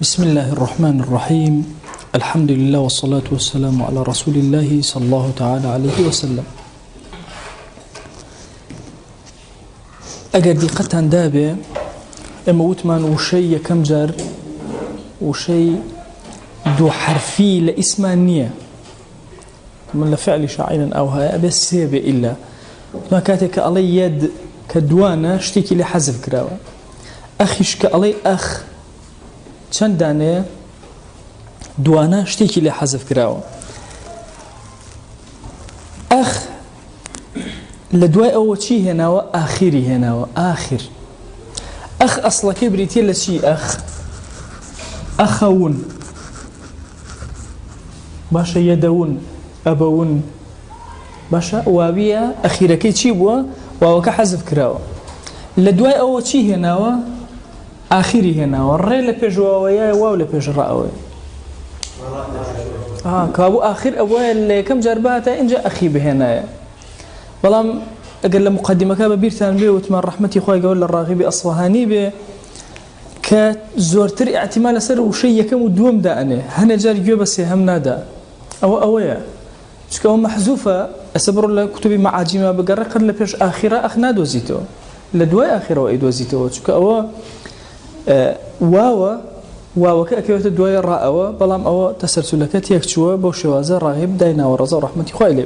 بسم الله الرحمن الرحيم الحمد لله والصلاة والسلام على رسول الله صلى الله تعالى عليه وسلم. أجر دقة دابة أما وتمان وشي كم جار وشي دو حرفي لإسمانية من لفعل شاعر أو هاي بس سيبه إلا ما كاتك علي يد كدوانة اشتكي لحذف كراوة أخيش كعلي أخ چەند دانەیە دوانە شتێکی لێ حەزف کراوە. ئەخ لە دوای ئەوە چی هێناوە؟ ئاخیری هێناوە. ئاخر ئەخ ئەسڵەکەی بریتیە لە چی؟ ئەخ ئەخەون باشە، یەدەون، ئەبەون باشە، واویە ئەخیرەکەی چی بووە؟ واوەکە حەزف کراوە. لە دوای ئەوە چی هێناوە؟ آخری هێناوە. ڕێ لە پێشواوەیە، واو لە پێش ڕائەوەی. کابوو آخر ئەوەیە لە یەکەم جار باتە اینجا ئەخی بهێنایە. بەڵام ئەگەر لە مقدمەکە بە بیرتان بێ وتمان ڕەحمەتی خۆی گەورە لە ڕاغیبی ئەسفەهانی بێ کە زۆرتر ئیعتیماد لەسەر وشەی یەکەم و دووەم دائەنێ، هەنێ جار گوێ بە سێهەم نادا. ئەوەیە چونکە ئەوە مەحزوفە. ئەسە بڕۆ لە کوتوبی مەعاجیمە بگەڕێ قەت لە پێش ئاخیرە ئەخ نادۆزیتەوە، لە دوای ئاخیرەوە ئەیدۆزیتەوە، چونکە ئەوە واوەکە ئەکەوێتە دوای ڕائەوە. بەڵام ئەوە تەسەلسولەکە تێک چووە بۆ شێوازە ڕاغیب دایناوە ڕەزا و ڕەحمەتی خوای لێ.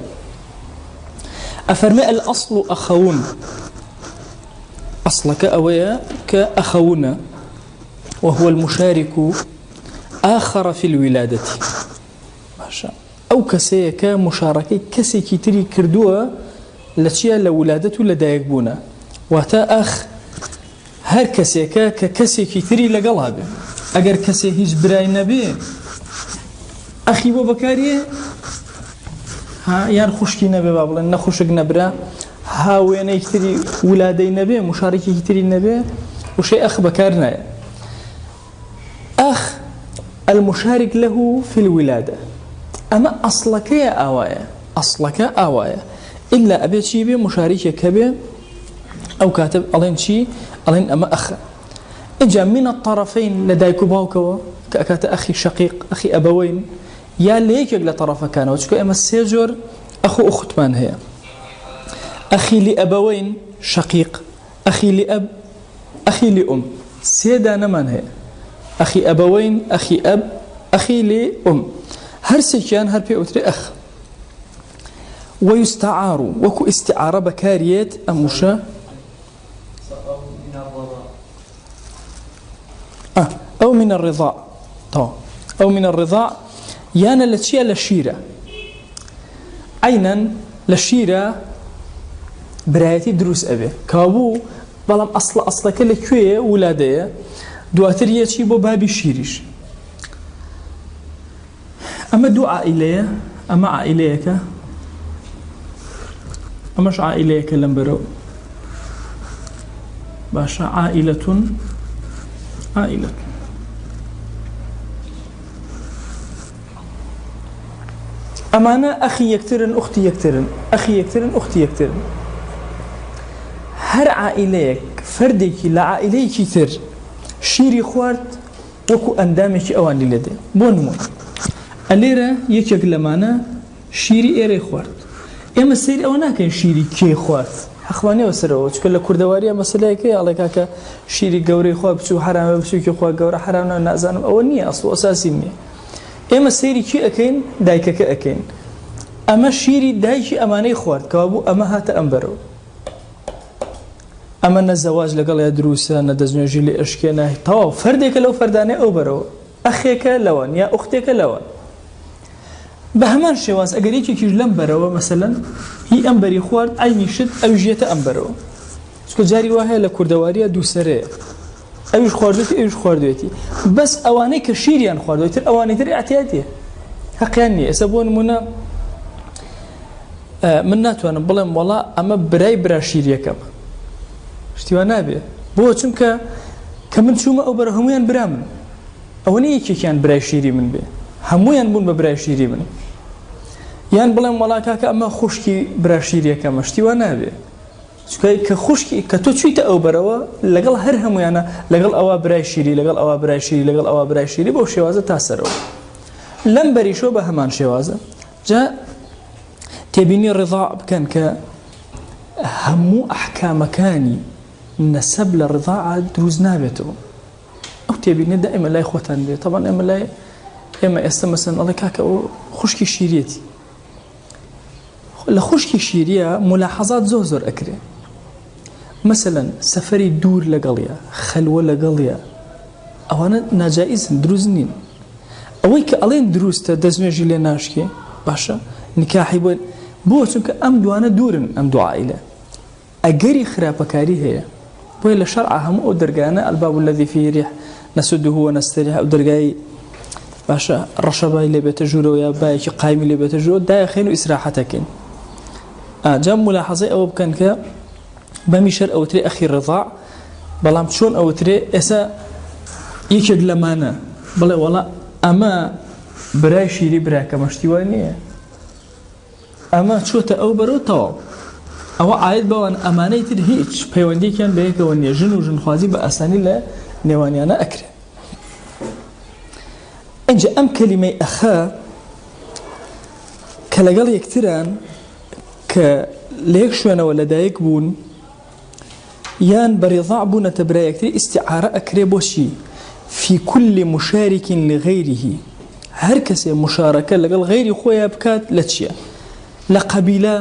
ئەفەرمێ الأصل أخون، ئەسڵەکە ئەوەیە کە ئەخەونە وهو المشارك آخر في الولادة. باشە، ئەو کەسەیە کە مشارەکەی کەسێکی تری کردووە لە چیە؟ لە ولادەت و لە دایک بوونە. واتە ئەخ هەر کەسێکە کە کەسێکی تری لەگەڵ هەبێ. ئەگەر کەسێ هیچ برای نەبێ ئەخی بۆ بەکاریە، یان خوشکی نەبێ، با بڵێن نەخوشک نەبرا، هاوێنەی تری ولادەی نەبێ، مشارێکی تری نەبێ، وشەی ئەخ بەکار نایە. ئەخ المشارك له في الولادة. ئەمە ئەسڵەکەیە ئاوایە، ئەسڵەکە ئاوایە، ئللا ئەبێ چی بێ؟ مشارێکێکە بێ. ئەو کاتب ئەڵێن چی؟ ئەڵێن ئەمە ئەخە. ئینجا من الطرفين لە دایک و باوکەوە کە ئەکاتە ئەخی شەقیق، ئەخی ئەبەوەین، یا لە یەکێک لە طرفەکانەوە، چونکە ئێمە سێ جۆر ئەخ و ئوختمان هەیە. ئەخی لئەبەوەین شەقیق، ئەخی لئەب، ئەخی لئوم. سێ دانەمان هەیە: ئەخی ئەبەوەین، ئەخی ئەب، ئەخی لئوم. هەر سێکیان هەر پێ ئوترێ ئەخ. ويستعار وكو استعارة بكاريات أموشا أو من الرضاع. طبعا أو من الرضاع يانا لتشيا للشيرة عينا للشيرة برايتي دروس أبي كابو بلام أصلا كل كوية ولادية دواتر يتشي بو بابي شيريش. أما دو عائلية، أما عائليك أماش عائليك لنبرو باشا عائلة أمانة أخي يكترن أختي يكترن، أخي يكترن أختي يكترن. هر عائليك فردك لعائليك تر شيري خوارد وكو أندامك أوان للدي بونمو الليرة يكيك لمانا شيري إيري خوارد. ئێمە سەیری ئەوە ناکەین شیری کێ خوارد، حەقوانەوە سەرەوە، چکە لە کوردەواریە مەسەلەیەکەی ئەڵێ کاکە شیری گەورەی خوا بچوو حرامە، بچووکی خوا گەورە حرامە، نازانم. ئەوە نییە، ئەسڵ و ئەساسی نییە. ئێمە سەیری کی ئەکەین؟ دایکەکە ئەکەین. ئەمە شیری دایکی ئەمانەی خوارد کەوابوو ئەمە هاتە ئەم بەرەوە. ئەمە نە زەواج لەگەڵ یا دروستە، نە دەستنوێژی لێ ئەشکێنە، تەواو فەردێکە لەو فەردانەی ئەو بەرەوە، ئەخێکە لەوان یا ئوختێکە لەوان. بە هەمان شێواز ئەگەر یەکێکیش لەم بەرەوە مەسەلەن هی ئەم بەری خوارد ئەینی شت ئەوژێتە ئەم بەرەوە، چکە جاری وهەیە لە کوردەواریە دووسەرەیە، ئەویش خواردوێتی ئەویش خواردوێتی، بەس ئەوانەی کە شیریان خواردوێتر ئەوانەی تر ئەحتیاتیە، حەقیان نییە. ئێستا بۆ نمونە من ناتوانم بڵێم وەڵا ئەمە برای برا شیریەکەم، شتیوان نابێ. بۆ چونکە کە من چوومە ئەو بەرە هەمویان برا من، ئەوە نیە یەکێکیان برای شیری من بێ، هەمویان بوون بە برای شیری من. یان بڵێم وەڵا کاکە ئەمە خوشکی برا شیریەکەمە، شتیوان نابێ. کە خوشکی کە تۆ چویتە ئەو بەرەوە لەگەڵ هەر هەمویانە لەگەڵ ئەوە برای شیری لەگەڵ ئەوە برای شیری لەگەڵ ئەوە برای شیری بەو شێوازە تا سەرەوە لەم بەریشۆ بە هەمان شێوازە جا تێبینی ڕضاع بکەن کە هەموو ئەحکامەکانی نەسەب لە ڕضاع دروست نابێتەوە ئەو تێبینی دائیمە لای خۆتان بێت طبعا ئێمە لای ئێمە ئێستا مەسەن ئەڵێ کاکە ئەو خوشکی شیرەتی لە خوشکی شیریە ملاحەزات زۆر ئەکرێ مثلەن سەفەری دوور لەگەڵیە خەلوە لەگەڵیە ئەوانە ناجائزن دروست نین ئەوەی کە ئەڵێن دروستە دەستنوێژی لێ ناشکێ باشە نکاحی بۆ چونکە ئەم دوانە دوورن ئەم دوو عائیلە ئەگەری خراپەکاری هەیە بۆیە لە شەرعا هەموو ئەو دەرگانە الباب الذي فيه ريح نسده ونستريح ئەو دەرگای باشە ڕەشەبای لێ بێتە ژوورەوە یا بایەکی قایمی لێ بێتە ژوورەوە دایەخێن و ئیسراحەتەکەین جا ملاحەزەی ئەوە بکەن کە بەمیشەر ئەوترێ ئەخی ڕضاع بەڵام چۆن ئەوترێ ئێستا یەکێک لەمانە بڵێ وەڵا ئەمە برای شیری براکە مەشتیوان نییە ئەمە چۆتە ئەو بەرەوە تەواو ئەوە ئاەت بەوان ئەمانەی تر هیچ پەیوەندیکیان بەیەکەوە نییە ژن و ژنخوازی بە ئاسانی لە نێوانیانە ئەکرێ ئەنجا ئەم کەلیمەی ئەخە کە لەگەڵ یەکتران کە لە یەک شوێنەوە لەدایک بوون یان بەڕێضاع بوونەتە برای یەکتری ئیستیعارە ئەکرێ بۆچی في كل مشارك لغيره هەر کەسێ مشارەکە لەگەڵ غەیری خۆیان بکات لە چییە لە قەبیلە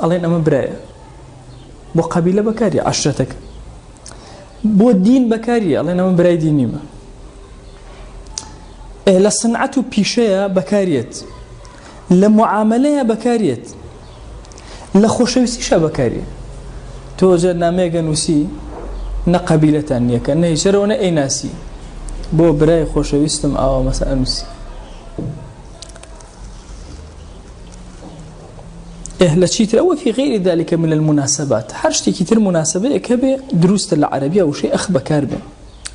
ئەڵێن ئەمە برایە بۆ قەبیلە بەکاری عەشرەتەکە بۆ دین بەکاریە ئەڵێن ئەمە برای دینیمە لە سنعەت و پیشەیە بەکارێت لە معاملەیە بەکارێت لە خۆشەویستیشە بەکارێت تۆجە نامەیەگە نووسی نە قەبیلەتان نییە کە نەهیچەرەوە نە ئەیناسی بۆ برای خۆشەویستم ئاوا مەسە ئەنووسی لە چیتر ئەوە في غير ذلك من المناسبات هەر شتێکی تر مناسبەیەکە بێ دروستە لە عەرەبیە وشەی ئەخ بەکار بێ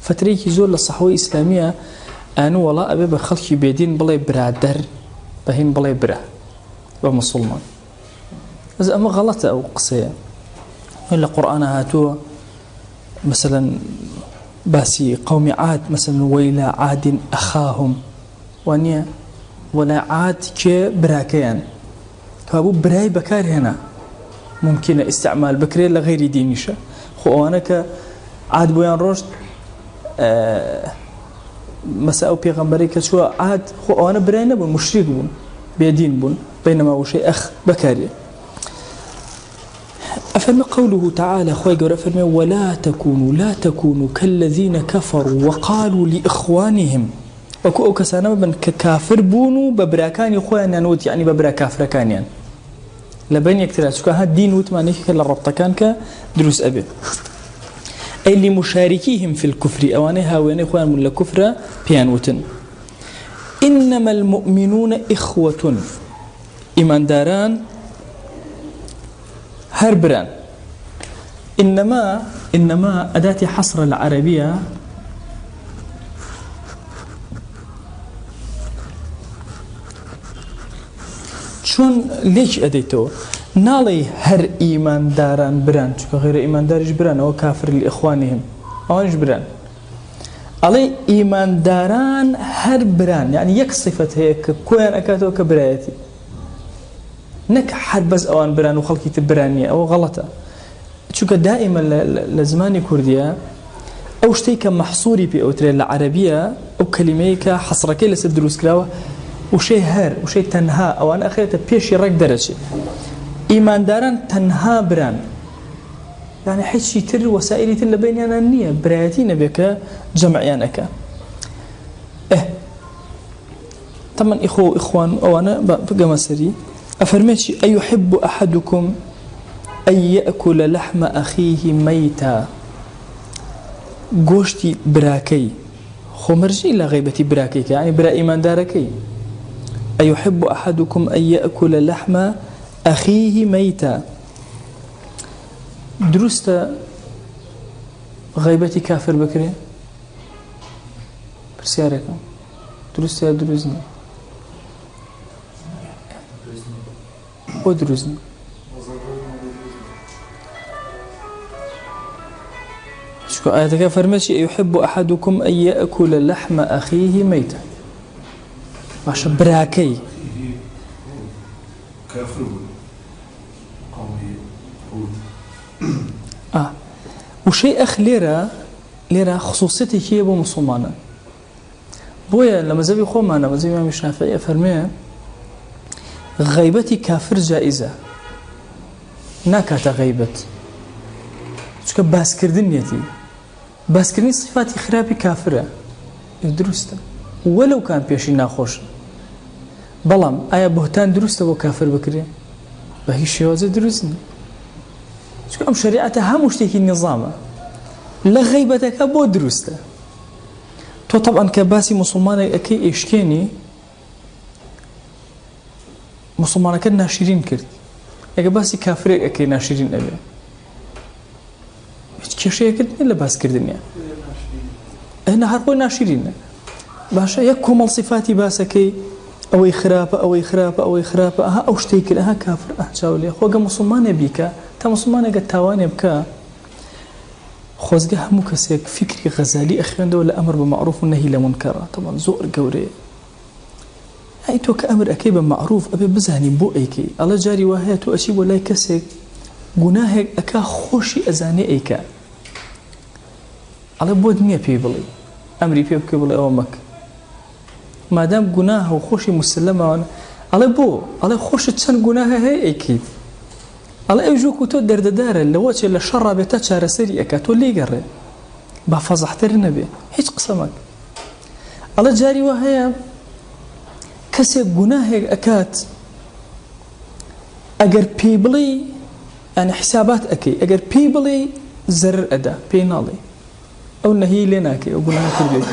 فترەیەکی زۆر لە سەحوەی ئیسلامیە ئەنوو وەڵا ئەبێ بە خەڵکی بێدین بڵێ برادەر بەهین بڵێ برا بە موسڵمان ئەز ئەمە غەڵەتە ئەو قسەیە لە قورئانە هاتووە مثلا باسی قومی عاد مثلا ويل عاد أخاهم وانيا ولا عاد كي براكيان فابو براي بكار هنا ممكن استعمال بكري لغير دينيشة خو أنا عاد بويان رشد مساء بيغمبري كشوا عاد خو أنا براي نبون مشرك بون بيدين بون بينما هو شيء أخ بكاري أفرمي قوله تعالى خوي قرأ أفرمي ولا تكونوا كالذين كفروا وقالوا لإخوانهم وكو أو كسانا بن ككافر بونوا ببراكاني خويا نوت يعني ببرا كافر كانيان لبين يكترات شكا هاد دين وتمانيك كلا ربطة كان كدروس أبي أي لمشاركيهم في الكفر أواني هاواني خويا من الكفر بيانوتن إنما المؤمنون إخوة إيمان داران هربران إنما أداة حصر العربية شون ليش أديتو نالي هر إيمان داران بران شو غير إيمان دارج بران أو كافر لإخوانهم أو بران علي إيمان داران هر بران يعني يك صفة هيك كوين أكاتو كبرايتي نك حد بس أوان بران وخلقي تبرانية أو غلطة شوكا دائما لزماني كردية أو شتيك محصوري بي أو تري العربية أو كلميك حصركي لسه دروس كلاوة وشي هر وشي تنها أو أنا أخيرا بيشي رك درجة إيمان داران تنها بران يعني حيث شي تر وسائلي تل بيننا النية برايتين بك جمعيانك طبعا إخوان أو أنا بقى مسري أفرميتش أيحب أحدكم أن يأكل لحم أخيه ميتا قوشتي براكي خمرجي إلى غيبة براكي يعني برا إيمان داركي أيحب أحدكم أن يأكل لحم أخيه ميتا درست غيبتي كافر بكري برسياركم درست يا دروزني ودروزني شو آياتك فرمشي يحب أحدكم أن يأكل لحم أخيه ميتا باش براكي كافر قومي وشيء أخ ليرة خصوصيتي كي أبو مسلمانا بويا لما زبي خومانا مزبي إمام الشافعي فرميه غيبتي كافر جائزة ناكات غيبت شكا باسكردنيتي باسكردني صفاتي خرابي كافرة درسته ولو كان بيشي ناخوش بلام آيا بهتان درسته بو كافر بكري بهي شيوازة درسني شكا أم شريعتها هم مشتكي النظام لا غيبتك بو درسته تو طبعا كباسي مسلمانك أكي إشكيني مسلمانك ناشرين كرت اگه باسی کافر اکی ناشرین ابی کشی کرد نه لباس کردنیا هنا هر قوی ناشرینه باشه یک کمال صفاتی باس کی اوی خرابه ها اوشتی کل ها کافر چاولی خوگه مسلمان بیکا تا مسلمان اگه تاوانی بکا خوزگه همو کسی یک فکری غزالی اخوانده ولا امر بمعروف و نهی لمنکره طبعا زور قوره أي تو كأمر أكيد معروف أبي بزهني بو أيكي الله جاري وهاي تو أشي ولا كسك جناه أكا خوشي أزاني أيكا الله بود نية بيبلي أمري بيبلي أو مك ما دام جناه وخوشي مسلمة الله خوش تشن جناه هاي أكيد الله يجوك وتو درد دار اللي وجه اللي شر بتشار سري أكا تو اللي جرى بحفظ احتر النبي هيج قسمك الله جاري وهاي كسي جناه أكات أجر بيبلي يعني حسابات أكي أجر بيبلي زر أدا بينالي أو نهي لناكي أو جناه كربي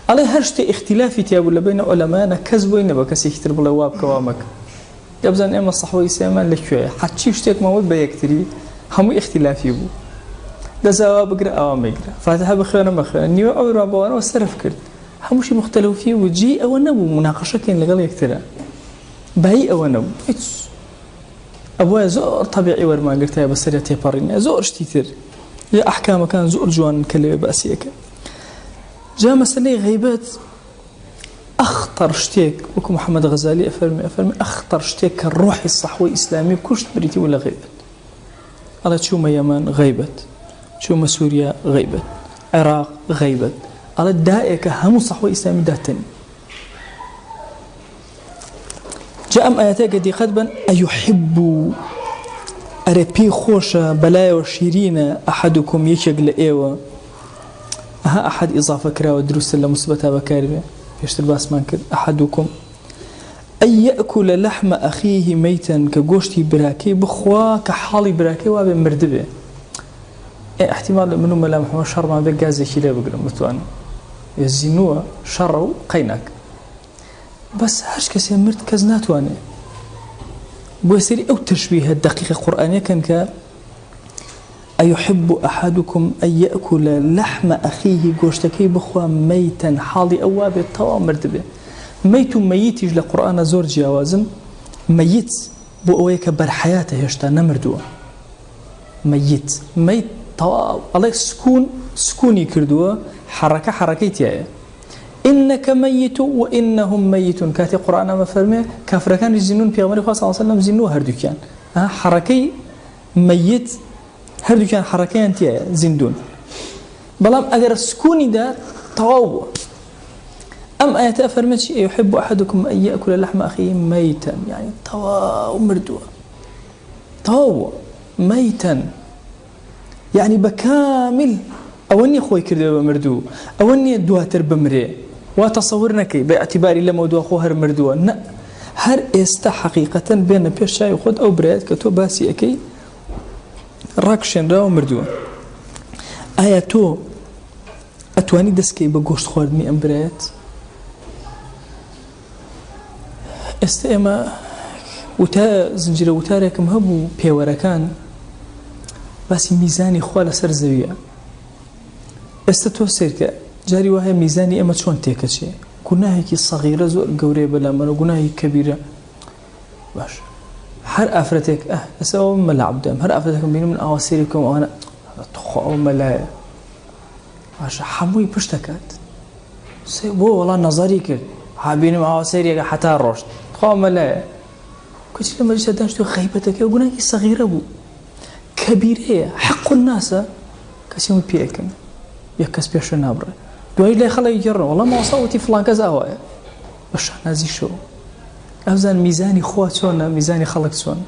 على هرشتي اختلافي تيابو لبين علماء كذبوا إنه بكسي يختر بلواب كوامك يبزن إما الصحوي سيمان لشوية حتى يشتيك مواد بيكتري هم اختلافي بو ده زواب بقرأ أو ما يقرأ فاتحة بخير ما خير نيو أو رابوانا وصرف كرت هموشي مختلف فيه وجي أو نبو مناقشة كين لقال يكترى بهي أو نبو أبويا زور طبيعي ورما قلتها بسرية تيبارين زور اشتيتر يا أحكام كان زور جوان كلمة بأسيك جاء مسألة غيبات أخطر شتيك وكو محمد غزالي أفرمي أخطر شتيك الروح الصحوي الإسلامي كوش بريتي ولا غيبت الله شو ما يمن غيبت شو ما سوريا غيبت عراق غيبت على الدائك هم صحوة إسلامي داتني جاء أم آياتك دي خدبا أيحب أربي خوش بلايا وشيرين أحدكم يشغل إيوة ها أحد إضافة كرا ودروس لمثبتها بكاربة يشتر باسمان كد أحدكم أن يأكل لحم أخيه ميتا كجوشتي براكي بخوا كحالي براكي وابي مردبه احتمال منهم ملامح وشر ما بقازي كده بقرم متوان يزينوه شر وقينك بس هاش كسي مرت كزنات واني بوسيري أو تشبيه الدقيقة القرآنية كان ك أيحب أحدكم أن يأكل لحم أخيه جوشتكي بخوا ميتا حالي أوابي طوا مرتبه ميت ميت يجل القرآن زور جوازم ميت بو أويك بر حياته يشتا نمردوه ميت طوا الله سكوني كردوه حركتي إنك ميت وإنهم ميتون كاتي قرآن ما فرمي كافر كان يزنون في غمر صلى الله عليه وسلم زنوه هردو كان حركي ميت هردو كان حركي أنت زندون بلام أجر سكوني ده طواو أم آيات أفرمت يحب أحدكم أن يأكل لحم أخيه ميتا يعني طواو مردوه طواو ميتا يعني بكامل أولني خوي كردو بمردو أولني دواتر بمري وتصورنا كي باعتباري لما ودو أخوه مردو لا هر استا حقيقة بين بيش شاي خود أو بريد كتو باسي أكي راكشن راو مردو آياتو أتواني دسكي بقوشت خواردني أم بريد استا إما وتا زنجير وتاريكم هبو بيوركان باسي ميزاني خوال سر زوية استتو سيرك جاري وهي ميزاني اما شلون تيكشي قلنا هيك صغيرة زور قوري بلا ما قلنا هيك كبيرة باش هر افرتك اسو ملعب دم هر افرتك بينو من اواسيركم وانا تخو ملايا باشە هەمووی پشت دەکات بۆ وەڵا نەزەری کرد هابینم ئاوا سەیرێکە حتا ڕۆشت خۆمە لایە کچی لە مەجلیسە داشت و غەیبەتەکە و گوناهی سەغیرە بوو کەبیرەیە حەق الناسە کەسی هەمووی پێکەن یەک کەس پێشە نابڕێ دوایی لای خەڵکی گەڕن وەڵا ماوەسا وتی فڵان کەس ئاوایە بە شانازی شەو ئەوزان میزانی خوا چۆنە میزانی خەڵک چۆن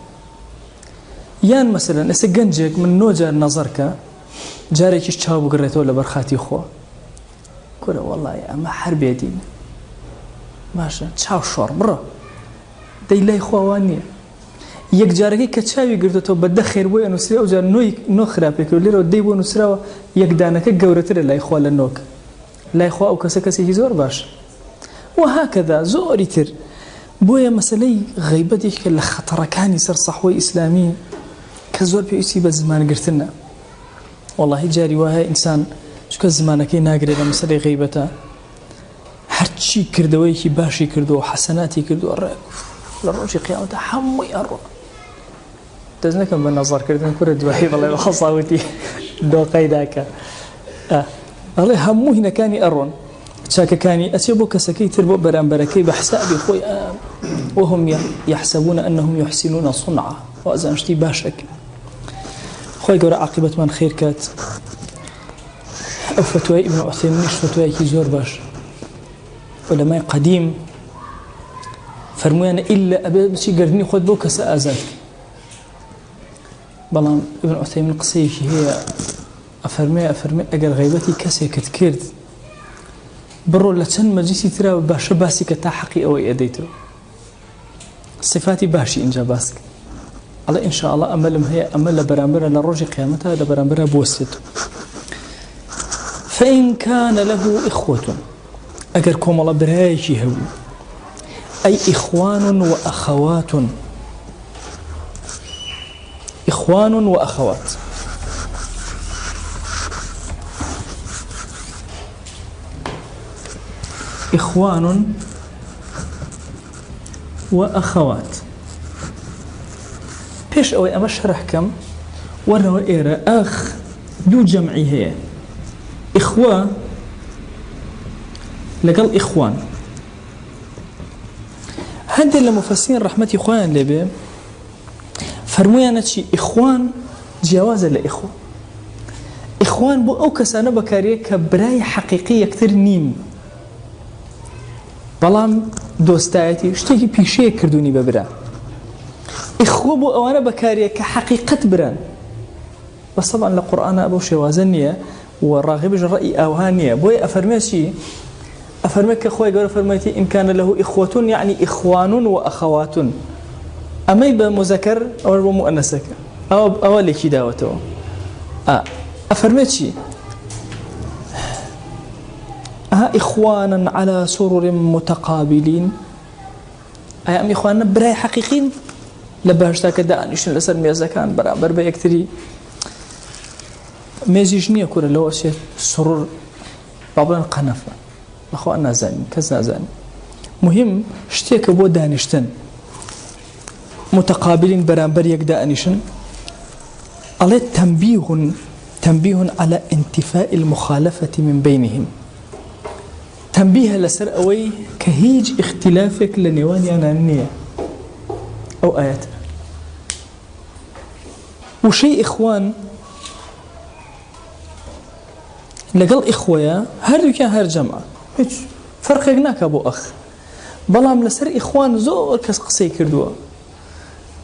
یان مەسەلەن ئێستا گەنجێک من 9 جار نەزەرکە جارێکیش چاو بگڕێتەوە لە بەرخاتی خۆ کورە وەڵای ئەمە هەر بێدین باشە چاو شۆڕ بڕە دەی لای خواوان نییە یەک جارەکەی کە چاوی گرتەوە بە دە خێر بۆی ئەنووسرا ئەو جار نۆ خراپێکەوە لێرەوە دەی بۆ نووسراوە یەک دانەکە گەورەترە لای خوا لە نۆک لای خوا ئەو کەسە کەسێکی زۆر باش وهاکەدا زۆری تر بۆیە مەسەلەی غەیبەتێکە لە خەتەڕەکانی سەر سەحوەی ئیسلامی کە زۆر پێویستی بە زمانگرتنە وەڵاهی جاری وایە ئینسان چکە زمانەکەی ناگرێت لە مەسەلەی غەیبەتە هەرچی کردەوەیەکی باشی کردو و حەسەناتی کردو لە ڕۆژی قیامەتە هەمووی ئەڕۆ دەست نەکەم بە نەزارکردن کورە دوایی بەڵێ خەساوتی دۆقەی داکە بەڵێ هەموو هینەکانی ئەڕۆن چاکەکانی ئەچێ بۆ کەسەکەی تر بۆ بەرامبەرەکەی بە حسابی خۆی وهم يحسبون أنهم يحسنون صنعا وأزان شتي باشك خۆی گەورە عاقبەتمان خێر کات ئەو فتوای ئیبن عوثەیمینیش فتوایەکی زۆر باش علەمای قەدیم فەرموویانە ئیلا ئەبێ بچی گردنی خۆت بۆ کەسە ئازاد بەڵام ئیبن عوثەیمین قسەیەکی هەیە ئەفەرمێ ئەگەر غەیبەتی کەسێکت کرد بڕۆ لە چەند مەجلیسی ترا باشە باسی کە تا حەقی ئەوەی ئەدەیتەوە صفاتی باشی اینجا باس کرد ئەڵێ ئینشاءڵڵا ئەمەلم هەیە ئەمە لە بەرامبەرە لە ڕۆژی قیامەتە لە بەرامبەرە بۆسێت فإن كان له إخوة أجر كم الله برايشي هو أي إخوان وأخوات إخوان وأخوات إخوان وأخوات بيش أوي أما شرح كم ورنوا إيرا أخ دو جمعي هي إخوة لقل إخوان هذا اللي مفسرين رحمة إخوان لبي فرمويانا شي إخوان جوازا لإخوة إخوان بو أو كسانا بكاريه كبراي حقيقية كتر نيم بەڵام دۆستایەتی شتێکی پیشەیە کردوونی بەبرا ئیخوە بۆ ئەوانە بەکارێک کە حەقیقەت بران بەس طبعا لە قورئانە بەو شێوازە نییە و ڕاغبش ڕەئی ئەوها نییە بۆیە ئەفەرمێ چی ئەفەرمێ کە خۆی گەورە فەرمایەتی ئین کان له ئیخوەتون یعنی ئیخوان و ئەخەواتون ئەمەی بە مذەکەر ئەوە بۆ مؤنەسەکە ئەوە لێکی داوەتەوە ئەفەرمێ چی إخوانا على سرر متقابلين أي أم إخواننا براي حقيقين لباشتا كدا أنيشن لسر ميزا كان برابر بيكتري ميزيش نية كورا لو أشياء سرر بابلان قنفة أخوان نازاني كز نازاني مهم شتيك بو دانشتن متقابلين برابر يكدا أنيشن على تنبيه على انتفاء المخالفة من بينهم تنبيه لسر أوي كهيج اختلافك لنواني أنانية أو آيات وشي إخوان لقل إخويا هر كان هر جماعة هيج فرق هناك أبو أخ بلام لسر إخوان زور كس قصي كردوا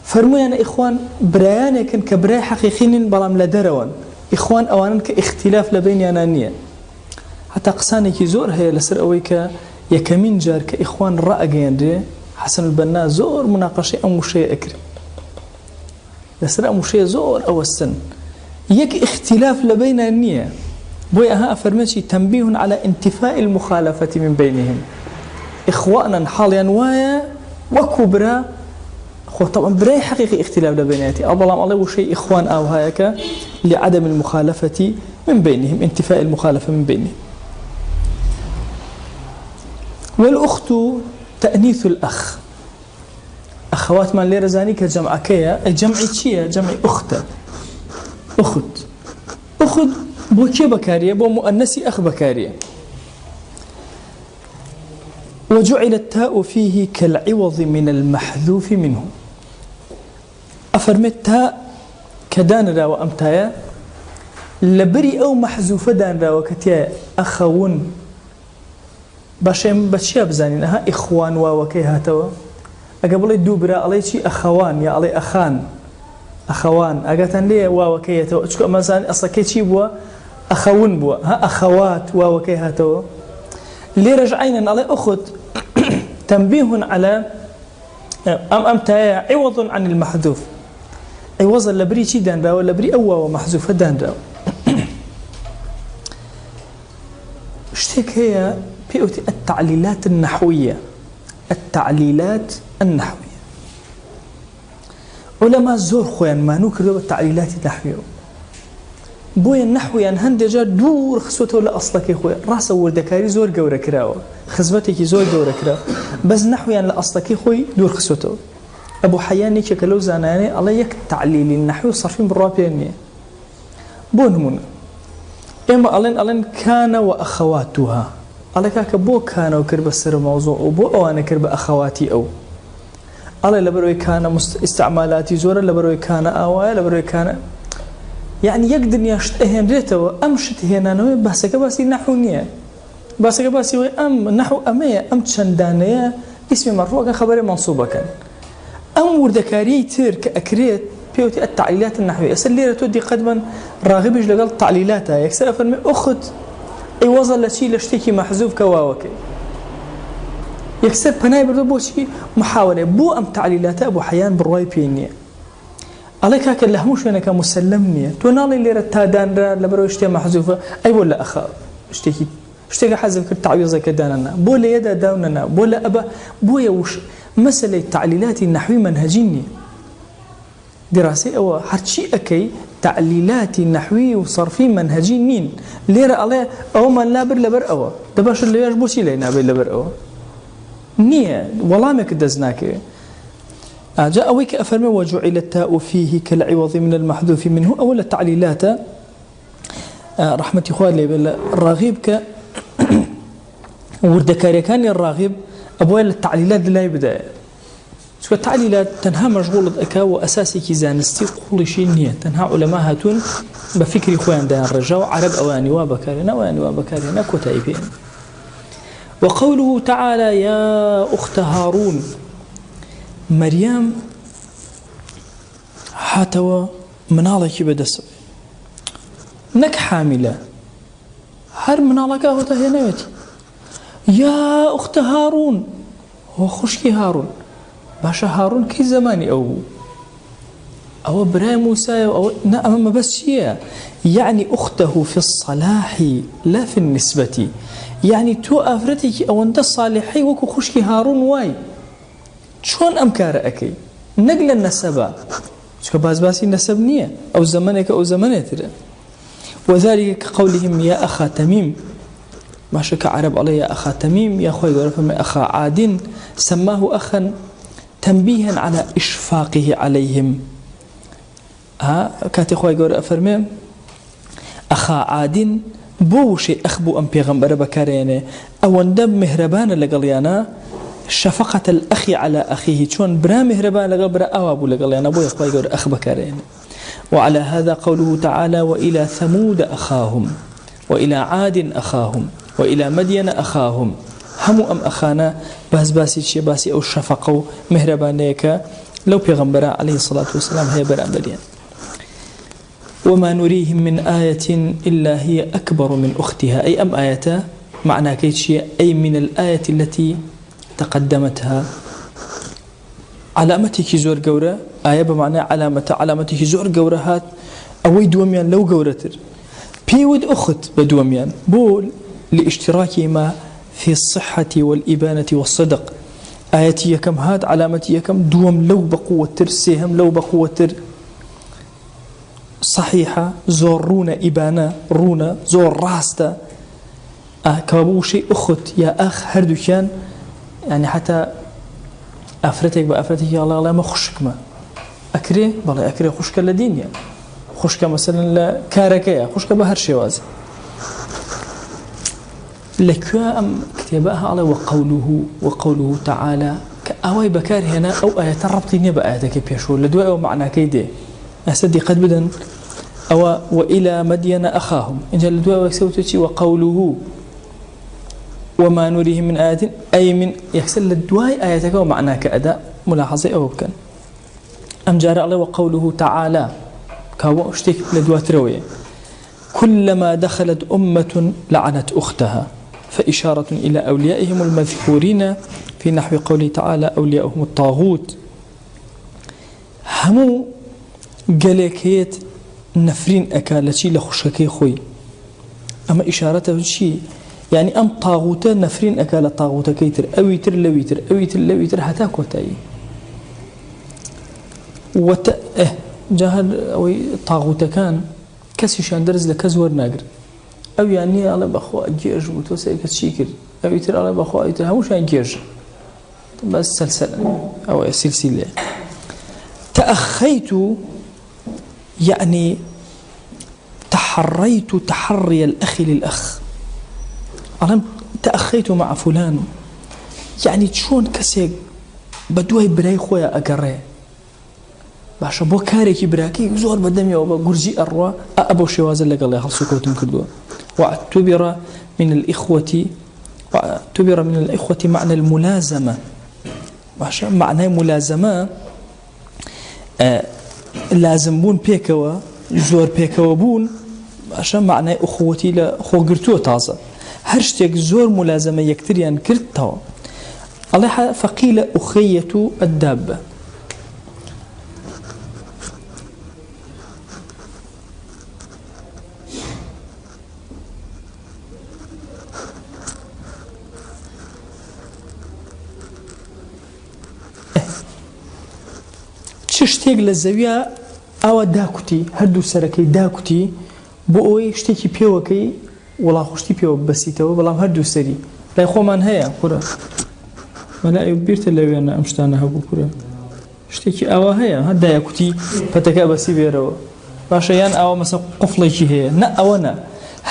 فرموا أنا إخوان برايان يكن كبراي حقيقين بلام لدروان إخوان أولا كاختلاف لبين أنانية حتى قسانێکی زۆر هەیە لەسەر ئەوەی کە یەکەمین جار کە ئیخوان ڕائگەیەندرێ حەسەن البەنا زۆر مناقەشەی ئەم وشەیە ئەکرێ لەسەر ئەم وشەیە زۆر ئەوەستن یەک اختلاف لە بەینان نییە بۆیە ئەها ئەفەرمێکی تەنبیه على انتفاء المخالفة من بينهم إخوانا حاڵیان وایە وەکو برا خۆ طبعا برای حقيقي اختلاف لە بەینایەتی بەڵام ئەڵێ وشەی ئیخوان ئاوهایەکە لعدم المخالفة من بينهم انتفاء المخالفة من بينهم والأخت تأنيث الأخ أخوات من ليرة زاني كجمع كيا جمعي تشيا جمعي أخت بو كي بكارية بو مؤنسي أخ بكارية. وجعل التاء فيه كالعوض من المحذوف منه. أفرمت تاء كدان را وأمتايا لبري أو محذوفة دان را وكتيا أخون باشم بشيا بزانين أها إخوان وكي هاتوا أقبل دوبرا علي شيء أخوان يا علي أخان أخوان أقتن لي وكي هاتوا شو مثلا أصلا كي شيء بوا أخون بوا ها أخوات وكي هاتوا اللي رجعين على أخت تنبيه على أمتايا عوض عن المحذوف عوض لبري شيء دان را ولا بري أو ومحذوفة دان را اشتك هي بيئة التعليلات النحوية. التعليلات النحوية علماء زور خوان ما نكروا بالتعليلات النحوية بوي النحو يعني هندجا دور خسوته ولا أصلك خويا راس وردكاري زور جورا كراوة خزبتك زور جورا كراوة بس نحو يعني لأصلك خوي دور خسوته. أبو حيان نيكي كلو زاناني الله يك تعليل النحو صرفين بالرابينية بونهمون إما ألين كان وأخواتها الله كاك بو كان وكرب السر موضوع وبو أنا كرب أخواتي أو الله لبروي كان استعمالاتي زورا لبروي كان أوايا لبروي كان يعني يقدر يشتهن ريته أمشت هنا نوي باسك باسي نحونية باسك باسي أم نحو أمية أم تشندانية اسم مرفوع كان خبر منصوبة كان أم وردكاري ترك أكريت بيوتي التعليلات النحوية أسليرة تودي قدما راغبش لقال تعليلاتها يكسر أفرمي أخذ أي وظل لشي لشتكي محذوف كواوكي يكسر بناي بردو بوشي محاولة بو أم تعليلاتها أبو حيان بالرواي بينية عليك هكا اللهموش وينك مسلمنية تونالي اللي رتادان را لبرو اشتيا محذوفة أي بولا أخا اشتكي حذف كالتعويضة كداننا بولا يدا داوننا بولا أبا بويا وش مسألة التعليلات النحوية منهجيني دراسة أو هرشي أكي تعليلات النحوية وصرفي منهجين مين ليرة عليه أو من لابر لبر أو دباش اللي يجبوشي لينا لبر أو نية والله ما كدزناك جاء أويك أفرمي وجعل التاء فيه كالعوض من المحذوف منه أولا التعليلات رحمة إخواني الراغب ك وردكاري كان الراغب أبويا التعليلات لا يبدأ شو التعليلات تنها مشغولة أكا وأساسي كيزانستي كل شيء نية تنها علماء هاتون بفكر إخوان دان الرجاء عرب أواني وابكارنا كتائبين. وقوله تعالى يا أخت هارون مريم حاتوا منالك بدس نك حاملة هر منالك هو تهينوتي يا أخت هارون هو خشكي هارون باشا هارون كي زماني أو براي موسى أو نعم بس شيء يعني أخته في الصلاح لا في النسبة يعني تو أفرتك أو أنت صالحي وكو خشكي هارون واي شون أمكار أكي نقل النسبة شو باسي النسب نية أو زمانك أو زمانك وذلك كقولهم يا أخا تميم ما شك عرب عليه يا أخا تميم يا أخوي يقول أخا عاد سماه أخا تنبيها على إشفاقه عليهم كاتي أخوي يقول أفرمي أخا عاد بوشي أخبو أم بيغمبر بكاريني أو اندب مهربان لقليانا شفقة الأخ على أخيه شون برا مهربان لقل برا أوابو لقليانا بو أخوي يقول أخ بكاريني. وعلى هذا قوله تعالى وإلى ثمود أخاهم وإلى عاد أخاهم وإلى مدين أخاهم هم أم أخانا باسي شي باسي أو شفقوا مهربانيك لو بيغمبر عليه الصلاة والسلام هي برا مدين. وما نريهم من آية إلا هي أكبر من أختها أي أم آية معنى كيتشي أي من الآية التي تقدمتها علامتك زور قورة آية بمعنى علامتك زور قورة هات أوي دوميان لو قورتر بيود أخت بدوميان بول لاشتراكهما في الصحة والإبانة والصدق آياتي كم هات علامتي كم دوم لو بقوة سهم لو بقوة صحيحة زور رونا إبانة رونا زور راستا كابو شيء أخت يا أخ هردو كان يعني حتى أفرتك بأفرتك يا الله ما خشك ما أكري بالله أكري خشك لدين يعني خوشك مثلا لا كاركية خوشك بهر شواز لكوا أم كتابها على وقوله تعالى كأوي بكار هنا أو آية ربطيني بآياتك بيشور لدواء ومعنى كيدي أسدي قد بدن أو وإلى مدين أخاهم إن جاء لدواء ويسوتشي وقوله وما نريهم من آيات أي من يحسن للدواء آياتك ومعنى كأداء ملاحظة أو كان أم جار الله وقوله تعالى كاو اشتك لدواء ترويه كلما دخلت أمة لعنت أختها فإشارة إلى أوليائهم المذكورين في نحو قوله تعالى أولياؤهم الطاغوت همو قالكيت نفرين أكالتي لخشكي خوي أما إشارته شيء يعني أم طاغوت نفرين أكال طاغوت كيتر أويتر لويتر أويتر لويتر حتى كوتاي جاهل أو طاغوت كان كسي شان درز لكزور ناقر أو يعني على بخو أجيج وتوسع كشيكر أو يتر على بخو يتر هموش أجيج بس سلسلة أو سلسلة تأخيت يعني تحريت تحري الأخ للأخ أنا تأخيت مع فلان يعني شلون كسي بدوي براي خويا أقرأ باشا بو كاريكي براكي زور بدمي وبقرجي أروى أبو شواز اللي قال لي خلصوكوتم كردوا واعتبر من الإخوة معنى الملازمة باشا معنى ملازمة لازم بون بيكوا زور بيكوا بون باشا معنى أخوتي لخو قرتو تازة هرشتك زور ملازمة يكتريان كرتوا الله فقيل أخية الدابة شتێک لە زەویە ئاوا داکوتی هەردوو سەرەکەی داکوتی بۆ ئەوەی شتێکی پێوەکەی وڵاخشتی پێوە بەسیتەوە بەڵام هەردوو سەری لای خۆمان هەیە کوڕە مەلای بیرتە لەوێنە ئەم شتانە هەبوو کوڕە شتێکی ئاوا هەیە هەردایەکوتی پەتەکە بەسی بێرەوە باشە یان ئاوا مەسە قوفڵێکی هەیە نە ئەوە نە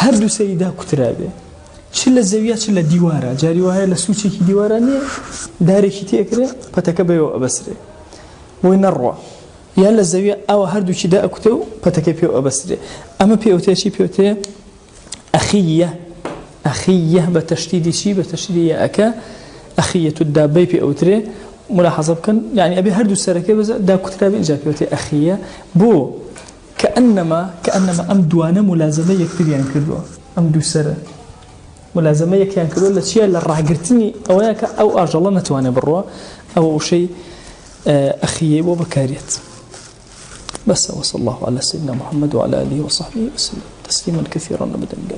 هەردوو سەری داکوترابێ چ لە زەویە چ لە دیوارە جاری وایە لە سوچێکی دیوارە نییە دارێکی تێکرێ پەتەکە بەوە ئەبەسرێ بۆی نەڕوە یان لە زەویە ئەوە هەردووکی داکوتە و پەتەکە پێوە ئەبەسرێ ئەمە پێوتێکی پێوتێ ئەخیە بە تەشدیدی چی بە تەشدیدی یاءەکە ئەخیەت الدابەی پێوترێ ملاحظە بکەن يعني ئەبێ هەردوو سەرەکەی داکوترابێ اینجا پێوتێ ئەخیە بۆ كأنما ئەم دوانە ملازمە یەکتریان کردووە ئەم دوو سەرە ملازمە یەکیان کردووە لە چیە لە ڕاگرتنی ئەوەیە کە ئەو ئاژەڵە نەتوانێت بڕوە ئەو وشەی أخي وبكاريت بس وصلى الله على سيدنا محمد وعلى آله وصحبه وسلم تسليما كثيرا أبدا.